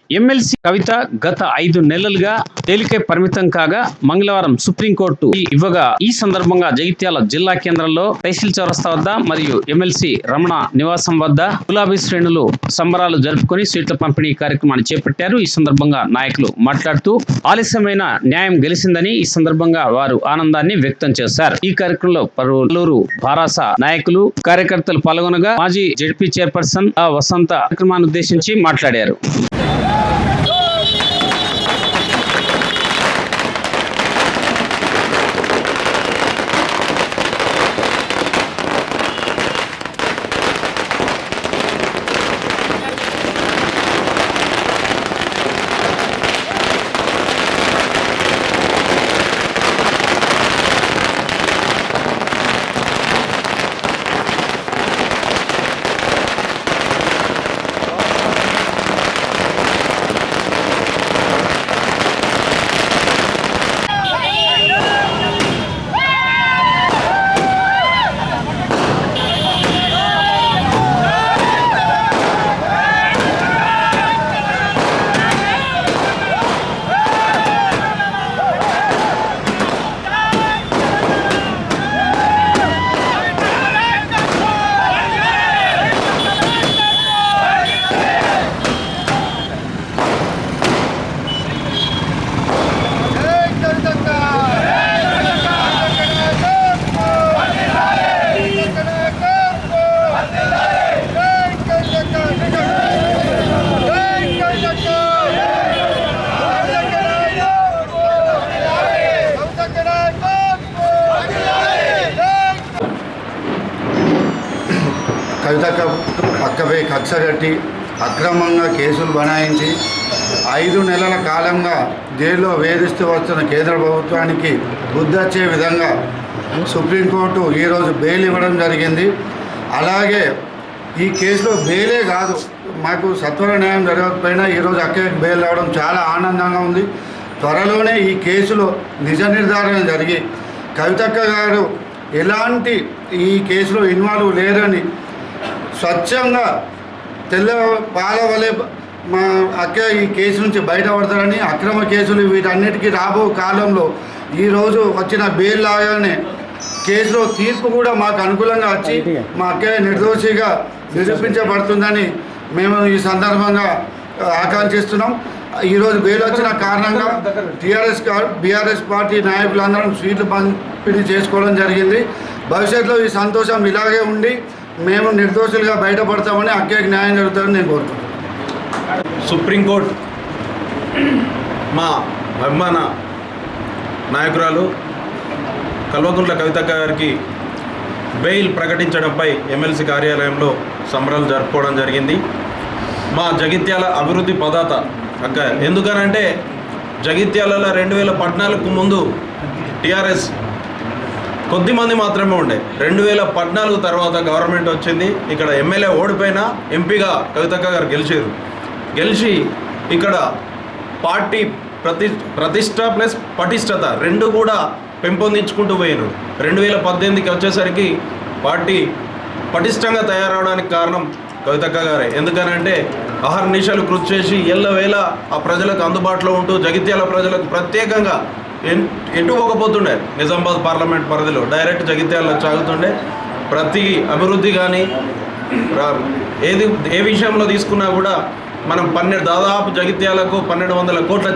MLC కవిత గత 5 నెలలుగా జైలుకే పరిమితం కాగా మంగళవారం సుప్రీంకోర్టు ఇవ్వగా ఈ సందర్భంగా జగిత్యాల జిల్లా కేంద్రంలో తహసీల్ చౌరస్తా వద్ద మరియు ఎమ్మెల్సీ రమణ నివాసం వద్ద గులాబీ శ్రేణులు సంబరాలు జరుపుకొని సీట్ల పంపిణీ కార్యక్రమాన్ని చేపట్టారు. ఈ సందర్భంగా నాయకులు మాట్లాడుతూ ఆలస్యమైన న్యాయం గెలిచిందని ఈ సందర్భంగా వారు ఆనందాన్ని వ్యక్తం చేశారు. ఈ కార్యక్రమంలో పలువురు భారాస నాయకులు కార్యకర్తలు పాల్గొనగా మాజీ జెడ్పీ చైర్పర్సన్ వసంత కార్యక్రమాన్ని ఉద్దేశించి మాట్లాడారు. కవితక్క పక్కపై కక్ష కట్టి అక్రమంగా కేసులు బనాయించి 5 నెలల కాలంగా జైల్లో వేధిస్తూ వస్తున్న కేంద్ర ప్రభుత్వానికి బుద్ధొచ్చే విధంగా సుప్రీంకోర్టు ఈరోజు బెయిల్ ఇవ్వడం జరిగింది. అలాగే ఈ కేసులో బెయిలే కాదు, మాకు సత్వర న్యాయం జరగకపోయినా ఈరోజు అక్కడికి బెయిల్ రావడం చాలా ఆనందంగా ఉంది. త్వరలోనే ఈ కేసులో నిజ నిర్ధారణ జరిగి కవితక్క గారు ఎలాంటి ఈ కేసులో ఇన్వాల్వ్ లేరని స్వచ్ఛంగా తెల్ల పాల వలె మా అక్క ఈ కేసు నుంచి బయటపడతారని, అక్రమ కేసులు వీటన్నిటికీ రాబో కాలంలో ఈరోజు వచ్చిన బెయిల్ లాగానే కేసులో తీర్పు కూడా మాకు అనుకూలంగా వచ్చి మా అక్క నిర్దోషిగా నిరూపించబడుతుందని మేము ఈ సందర్భంగా ఆకాంక్షిస్తున్నాం. ఈరోజు బెయిల్ వచ్చిన కారణంగా బీఆర్ఎస్ పార్టీ నాయకులందరం స్వీట్లు పంపిణీ చేసుకోవడం జరిగింది. భవిష్యత్తులో ఈ సంతోషం ఇలాగే ఉండి మేము నిర్దోషులుగా బయటపడతామని అక్కడికి న్యాయం జరుగుతుందని నేను కోరుకుంటున్నాను. సుప్రీంకోర్టు మా అభిమాన నాయకురాలు కల్వకుంట్ల కవితక్క గారికి బెయిల్ ప్రకటించడంపై ఎమ్మెల్సీ కార్యాలయంలో సంబరాలు జరుపుకోవడం జరిగింది. మా జగిత్యాల అభివృద్ధి పదాత అక్క, ఎందుకనంటే జగిత్యాలలో 2014కు ముందు టీఆర్ఎస్ కొద్దిమంది మాత్రమే ఉండే. 2014 తర్వాత గవర్నమెంట్ వచ్చింది. ఇక్కడ ఎమ్మెల్యే ఓడిపోయినా ఎంపీగా కవితక్క గారు గెలిచి ఇక్కడ పార్టీ ప్రతిష్ట ప్లస్ పటిష్టత రెండు కూడా పెంపొందించుకుంటూ పోయినారు. 2018కి వచ్చేసరికి పార్టీ పటిష్టంగా తయారవడానికి కారణం కవితక్క గారే. ఎందుకనంటే అహర్నిశలు కృషి చేసి ఎల్లవేళ ఆ ప్రజలకు అందుబాటులో ఉంటూ జగిత్యాల ప్రజలకు ప్రత్యేకంగా ఎటు పోకపోతుండే, నిజామాబాద్ పార్లమెంట్ పరిధిలో డైరెక్ట్ జగిత్యాలలో సాగుతుండే. ప్రతి అభివృద్ధి కానీ ఏ విషయంలో తీసుకున్నా కూడా మనం దాదాపు జగిత్యాలకు 1200 కోట్ల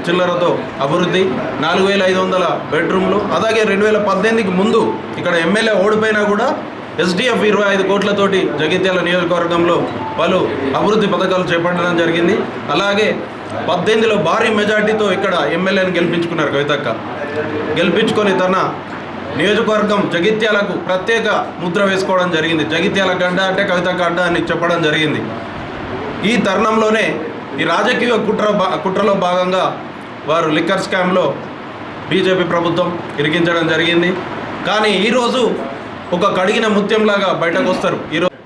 చిల్లరతో అభివృద్ధి, 4500 బెడ్రూమ్లు. అలాగే 2018కి ముందు ఇక్కడ ఎమ్మెల్యే ఓడిపోయినా కూడా ఎస్డిఎఫ్ 25 కోట్లతోటి జగిత్యాల నియోజకవర్గంలో పలు అభివృద్ధి పథకాలు చేపట్టడం జరిగింది. అలాగే 18లో భారీ మెజార్టీతో ఇక్కడ ఎమ్మెల్యేని గెలిపించుకున్నారు కవితక్క. గెలిపించుకొని తన నియోజకవర్గం జగిత్యాలకు ప్రత్యేక ముద్ర వేసుకోవడం జరిగింది. జగిత్యాల గడ్డ అంటే కవితక్క అడ్డ అని చెప్పడం జరిగింది. ఈ తరుణంలోనే ఈ రాజకీయ కుట్రలో భాగంగా వారు లిక్కర్ స్కామ్లో బీజేపీ ప్రభుత్వం ఇరికించడం జరిగింది. కానీ ఈరోజు ఒక కడిగిన ముత్యంలాగా బయటకు వస్తారు. ఈరోజు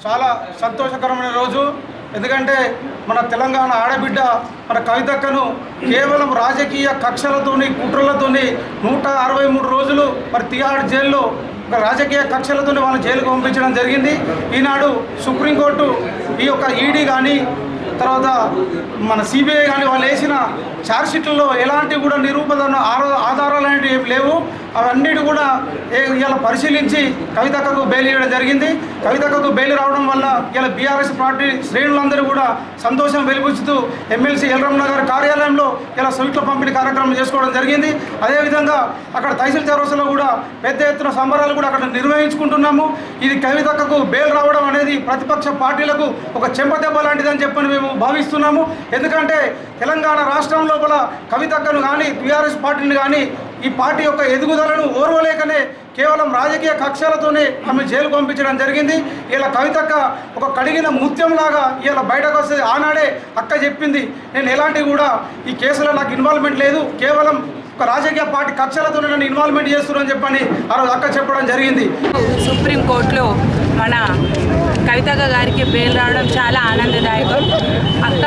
చాలా సంతోషకరమైన రోజు. ఎందుకంటే మన తెలంగాణ ఆడబిడ్డ మన కవితక్కను కేవలం రాజకీయ కక్షలతోని కుట్రలతోని 163 రోజులు మరి తిహార్ జైల్లో రాజకీయ కక్షలతోని వాళ్ళని జైలుకు పంపించడం జరిగింది. ఈనాడు సుప్రీంకోర్టు ఈ యొక్క ఈడీ కానీ తర్వాత మన సిబిఐ కానీ వాళ్ళు వేసిన ఛార్జ్షీట్లలో ఎలాంటి కూడా నిరూపణ ఆధారాలు అనేవి ఏమి లేవు. అవన్నిటి కూడా ఇలా పరిశీలించి కవితక్కకు బెయిల్ ఇవ్వడం జరిగింది. కవితక్కకు బెయిల్ రావడం వల్ల ఇలా బీఆర్ఎస్ పార్టీ శ్రేణులందరూ కూడా సంతోషం వెలిబుచ్చుతూ ఎమ్మెల్సీ ఎల్రమణ గారి కార్యాలయంలో ఇలా స్వీట్ల పంపిణీ కార్యక్రమం చేసుకోవడం జరిగింది. అదేవిధంగా అక్కడ తహసీల్ చౌరస్తాలో కూడా పెద్ద ఎత్తున సంబరాలు కూడా అక్కడ నిర్వహించుకుంటున్నాము. ఇది కవితక్కకు బెయిల్ రావడం అనేది ప్రతిపక్ష పార్టీలకు ఒక చెంపదెబ్బ లాంటిదని చెప్పని మేము భావిస్తున్నాము. ఎందుకంటే తెలంగాణ రాష్ట్రం లోపల కవితక్కను కానీ బీఆర్ఎస్ పార్టీని కానీ ఈ పార్టీ యొక్క ఎదుగుదలను ఓర్వలేకనే కేవలం రాజకీయ కక్షలతోనే ఆమె జైలు పంపించడం జరిగింది. ఇలా కవితక్క ఒక కడిగిన ముత్యంలాగా ఇలా బయటకు వస్తే ఆనాడే అక్క చెప్పింది, నేను ఎలాంటి కూడా ఈ కేసులో నాకు ఇన్వాల్వ్మెంట్ లేదు, కేవలం ఒక రాజకీయ పార్టీ కక్షలతోనే నన్ను ఇన్వాల్వ్మెంట్ చేస్తున్నారని చెప్పని ఆ రోజు అక్క చెప్పడం జరిగింది. సుప్రీంకోర్టులో మన కవితక్క గారికి బెయిల్ రావడం చాలా ఆనందదాయకం. అక్క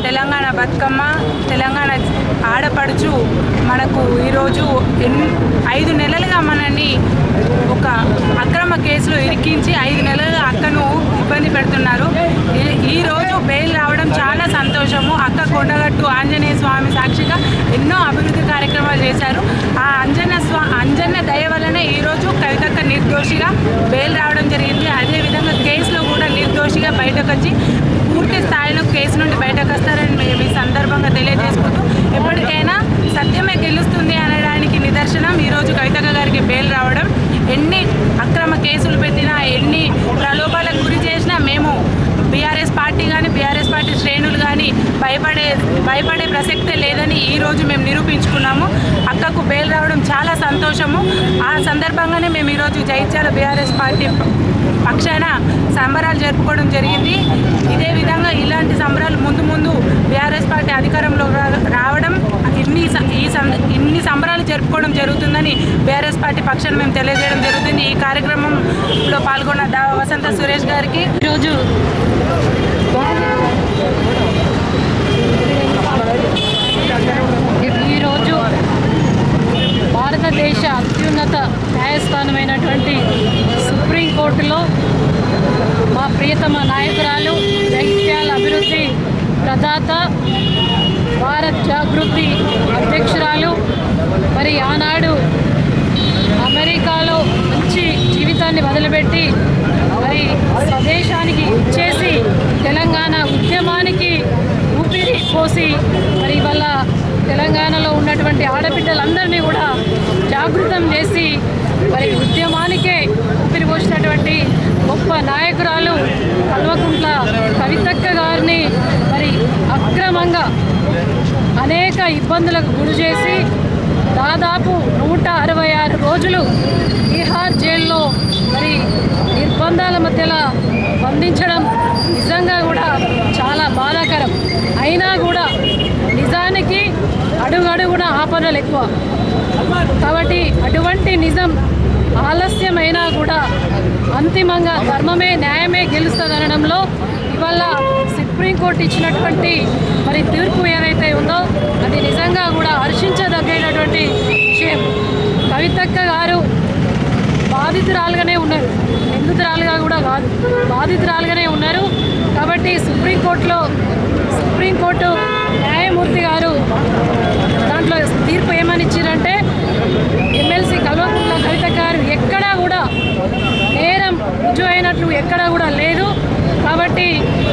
తెలంగాణ బతుకమ్మ, తెలంగాణ ఆడపడుచు మనకు ఈరోజు 5 నెలలుగా మనల్ని ఒక అక్రమ కేసులో ఇరికించి 5 నెలలుగా అక్కను ఇబ్బంది పెడుతున్నారు. ఈరోజు బెయిల్ రావడం చాలా సంతోషము. అక్క కొండగట్టు ఆంజనేయ స్వామి సాక్షిగా ఎన్నో అభివృద్ధి కార్యక్రమాలు చేశారు. ఆ అంజన్న దయ వల్లనే ఈరోజు కవితక్క నిర్దోషిగా బెయిల్ రావడం జరిగింది. అదేవిధంగా కేసులో కూడా నిర్దోషిగా బయటకు వచ్చి పూర్తి స్థాయిలో కేసు నుండి బయటకు వస్తారని మేము ఈ సందర్భంగా తెలియజేసుకుంటూ, ఎప్పటికైనా సత్యమే గెలుస్తుంది అనడానికి నిదర్శనం ఈరోజు కవితక్క గారికి బెయిల్ రావడం. ఎన్ని అక్రమ కేసులు పెట్టినా, ఎన్ని ప్రలోభాలకు గురి చేసినా మేము బీఆర్ఎస్ పార్టీ కానీ బీఆర్ఎస్ పార్టీ శ్రేణులు కానీ భయపడే ప్రసక్తే లేదని ఈరోజు మేము నిరూపించుకున్నాము. అక్కకు బెయిల్ రావడం చాలా సంతోషము. ఆ సందర్భంగానే మేము ఈరోజు జగిత్యాల బీఆర్ఎస్ పార్టీ పక్షాన సంబరాలు జరుపుకోవడం జరిగింది. ఇదే విధంగా ఇలాంటి సంబరాలు ముందు బీఆర్ఎస్ పార్టీ అధికారంలో రావడం, ఇన్ని సంబరాలు జరుపుకోవడం జరుగుతుందని బీఆర్ఎస్ పార్టీ పక్షాన మేము తెలియజేయడం జరుగుతుంది. ఈ కార్యక్రమంలో పాల్గొన్న వసంత సురేష్ గారికి ఈరోజు భారతదేశ అత్యున్నత న్యాయస్థానమైనటువంటి సుప్రీంకోర్టులో మా ప్రియతమ నాయకురాలు, జగిత్యాల అభివృద్ధి ప్రదాత, భారత్ జాగృతి అధ్యక్షురాలు, మరి ఆనాడు అమెరికాలో మంచి జీవితాన్ని వదిలిపెట్టి మరి స్వదేశానికి ఇచ్చేసి తెలంగాణ ఉద్యమానికి ఊపిరి పోసి మరి ఇవాళ తెలంగాణలో ఉన్నటువంటి ఆడబిడ్డలందరినీ కూడా జాగృతం చేసి మరి ఉద్యమానికే ఊపిరి పోసినటువంటి గొప్ప నాయకురాలు కల్వకుంట్ల కవితక్క గారిని మరి అక్రమంగా అనేక ఇబ్బందులకు గురి చేసి దాదాపు 166 రోజులు బీహార్ జైల్లో మరి నిర్బంధాల మధ్యలో బంధించడం నిజంగా కూడా చాలా బాధాకరం. అయినా కూడా నిజానికి అడుగడుగున ఆపదలు ఎక్కువ కాబట్టి అటువంటి నిజం ఆలస్యమైనా కూడా అంతిమంగా ధర్మమే న్యాయమే గెలుస్తుందనడంలో ఇవాళ సుప్రీంకోర్టు ఇచ్చినటువంటి మరి తీర్పు ఏదైతే ఉందో అది నిజంగా కూడా హర్షించదగినటువంటి విషయం. కవితక్క గారు బాధితురాలుగానే ఉన్నారు, నిందితురాలుగా కూడా కాదు, బాధితురాలుగానే ఉన్నారు. కాబట్టి సుప్రీంకోర్టు న్యాయమూర్తి గారు దాంట్లో తీర్పు ఏమని ఇచ్చారంటే ఎమ్మెల్సీ కల్వకుంట్ల కవితక్క గారు ఎక్కడా కూడా నేరం రుజువు అయినట్లు ఎక్కడా కూడా లేదు. కాబట్టి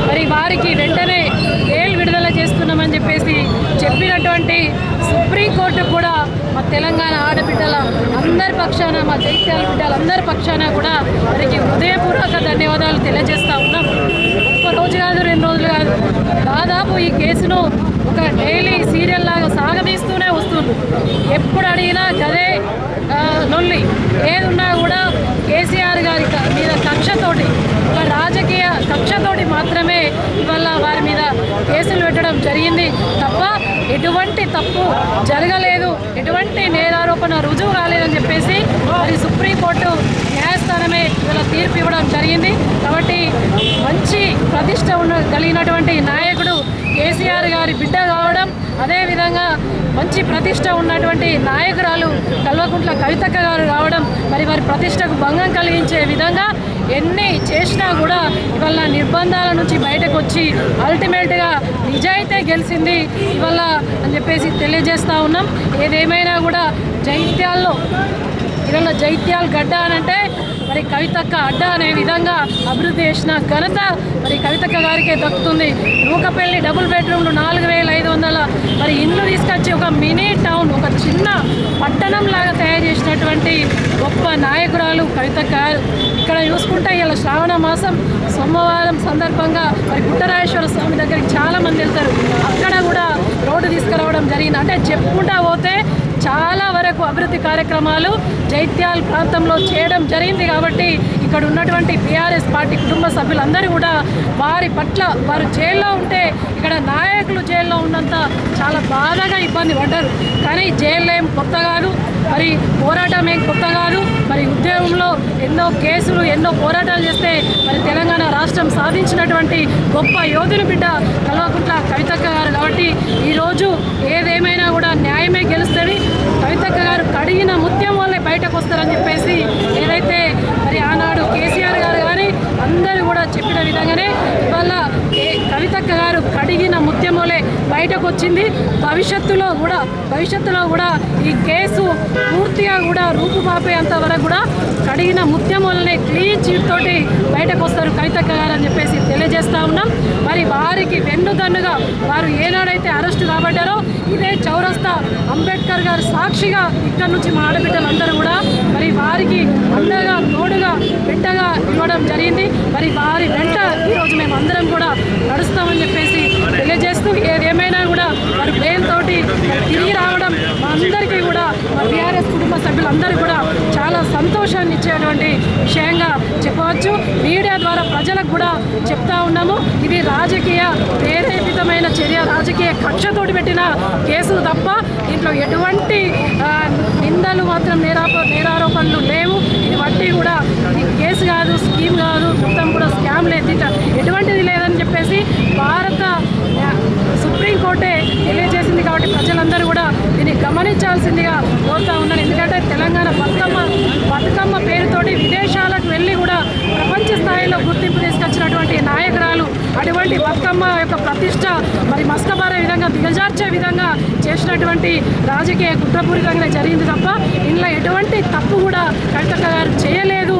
మరి వారికి వెంటనే బెయిల్ విడుదల చేస్తున్నామని చెప్పేసి చెప్పినటువంటి సుప్రీంకోర్టు కూడా మా తెలంగాణ ఆడబిడ్డల అందరి పక్షాన, మా జగిత్యాల బిడ్డలందరి పక్షాన కూడా వారికి హృదయపూర్వక ధన్యవాదాలు తెలియజేస్తూ ఉన్నాం. ఒక్క రోజు కాదు, 2 రోజులు కాదు, దాదాపు ఈ కేసును ఒక డైలీ సీరియల్ లాగా సాగదీస్తూనే వస్తుంది. ఎప్పుడు అడిగినా గదే లొల్లి, ఏదున్నా కూడా కేసీఆర్ గారి మీద కక్షతోటి, ఒక రాజకీయ కక్షతోటి మాత్రమే ఇవాళ వారి మీద కేసులు పెట్టడం జరిగింది తప్ప ఎటువంటి తప్పు జరగలేదు, ఎటువంటి నేరారోపణ రుజువు కాలేదని చెప్పేసి మరి సుప్రీంకోర్టు న్యాయస్థానమే ఇవాళ తీర్పు ఇవ్వడం జరిగింది. కాబట్టి మంచి ప్రతిష్ట కలిగినటువంటి నాయకుడు కేసీఆర్ గారి బిడ్డ కావడం, అదేవిధంగా మంచి ప్రతిష్ట ఉన్నటువంటి నాయకురాలు కల్వకుంట్ల కవితక్క గారు రావడం మరి వారి ప్రతిష్టకు భంగం కలిగించే విధంగా ఎన్ని చేసినా కూడా ఇవాళ నిర్బంధాల నుంచి బయటకు వచ్చి అల్టిమేట్గా నిజాయితీ గెలిచింది ఇవాళ అని చెప్పేసి తెలియజేస్తూ ఉన్నాం. ఏదేమైనా కూడా జైత్యాల్లో ఇవాళ జైత్యాల గడ్డ అనంటే మరి కవితక్క అడ్డ అనే విధంగా అభివృద్ధి చేసిన ఘనత మరి కవితక్క గారికే దక్కుతుంది. నూకపల్లి డబుల్ బెడ్రూమ్లు 4500 మరి ఇల్లు తీసుకొచ్చి ఒక మినీ టౌన్, ఒక చిన్న పట్టణం లాగా తయారు చేసినటువంటి గొప్ప నాయకురాలు కవితక్క గారు. ఇక్కడ చూసుకుంటే ఇలా శ్రావణ మాసం సోమవారం సందర్భంగా మరి పుట్టరాజేశ్వర స్వామి దగ్గరికి చాలామంది వెళ్తారు. అక్కడ కూడా రోడ్డు తీసుకురావడం జరిగింది. అంటే చెప్పుకుంటా పోతే చాలా వరకు అభివృద్ధి కార్యక్రమాలు జైత్యాల ప్రాంతంలో చేయడం జరిగింది. కాబట్టి ఇక్కడ ఉన్నటువంటి బీఆర్ఎస్ పార్టీ కుటుంబ సభ్యులందరూ కూడా వారి పట్ల వారు జైల్లో ఉంటే ఇక్కడ నాయకులు జైల్లో ఉన్నంత చాలా బాధగా ఇబ్బంది పడ్డారు. కానీ జైల్లో ఏం కొత్త కాదు, మరి పోరాటం ఏం కొత్త కాదు. మరి ఉద్యోగంలో ఎన్నో కేసులు ఎన్నో పోరాటాలు చేస్తే మరి తెలంగాణ రాష్ట్రం సాధించినటువంటి గొప్ప యోధుని బిడ్డ కల్వకుంట్ల కవితక్క గారు. కాబట్టి ఈరోజు ఏదేమైనా కూడా న్యాయమే గెలుస్తుంది. కవితక్క గారు కడిగిన ముత్యం వల్లే బయటకు వస్తారని చెప్పేసి ఏదైతే మరి ఆనాడు కేసీఆర్ గారు కానీ అందరూ కూడా చెప్పిన విధంగానే ఇవాళ కవితక్క గారు కడిగిన ముత్యం వల్లే బయటకు వచ్చింది. భవిష్యత్తులో కూడా ఈ కేసు పూర్తిగా కూడా రూపుమాపేంత వరకు కూడా కడిగిన ముత్యం వల్లనే క్లీన్ చీట్ తోటి బయటకు వస్తారు కవితక్క గారు అని చెప్పేసి తెలియజేస్తూ ఉన్నాం. మరి వారికి వెన్నుదన్నుగా వారు ఏనాడైతే అరెస్టు కాబడ్డారో ఇదే చౌరస్తా అంబేద్కర్ గారు సాక్షిగా ఇక్కడ నుంచి మా ఆడబిడ్డలందరూ కూడా మరి వారికి అండగా తోడుగా బిడ్డగా ఇవ్వడం జరిగింది. మరి వారి వెంట ఈరోజు మేము అందరం కూడా నడుస్తామని చెప్పేసి తెలియజేస్తూ ఏదేమైనా కూడా వారి బ్రెయిన్ తోటి తిరిగి రావడం మా అందరికీ కూడా మా బీఆర్ఎస్ కుటుంబ సభ్యులందరూ కూడా చాలా సంతోషాన్ని ఇచ్చేటువంటి విషయంగా చెప్పవచ్చు. మీడియా ద్వారా ప్రజలకు కూడా చెప్తా ఉన్నాము, ఇది రాజకీయ ప్రేరేపితమైన చర్య, రాజకీయ కక్షతోటి పెట్టిన కేసు తప్ప దీంట్లో ఎటువంటి నిందలు మాత్రం నేరారోపణలు లేవు. ఇది వట్టి కూడా కేసు కాదు, స్కీమ్ కాదు, మొత్తం కూడా స్కామ్ లేదు, ఎటువంటిది లేదని చెప్పేసి భారత సుప్రీంకోర్టే తెలియజేసింది. కాబట్టి ప్రజలందరూ కూడా దీన్ని గమనించాల్సిందిగా కోరుతా ఉన్నాను. ఎందుకంటే తెలంగాణ బతుకమ్మ పేరుతోటి విదేశాలకు వెళ్ళి కూడా ప్రపంచ స్థాయిలో గుర్తింపు తీసుకొచ్చినటువంటి నాయకురాలు. అటువంటి బతుకమ్మ యొక్క ప్రతిష్ట మరి మస్కబారే విధంగా దిగజార్చే విధంగా చేసినటువంటి రాజకీయ కుట్రపూరితంగా జరిగింది తప్ప ఇందులో ఎటువంటి తప్పు కూడా కవితక్క గారు చేయలేదు.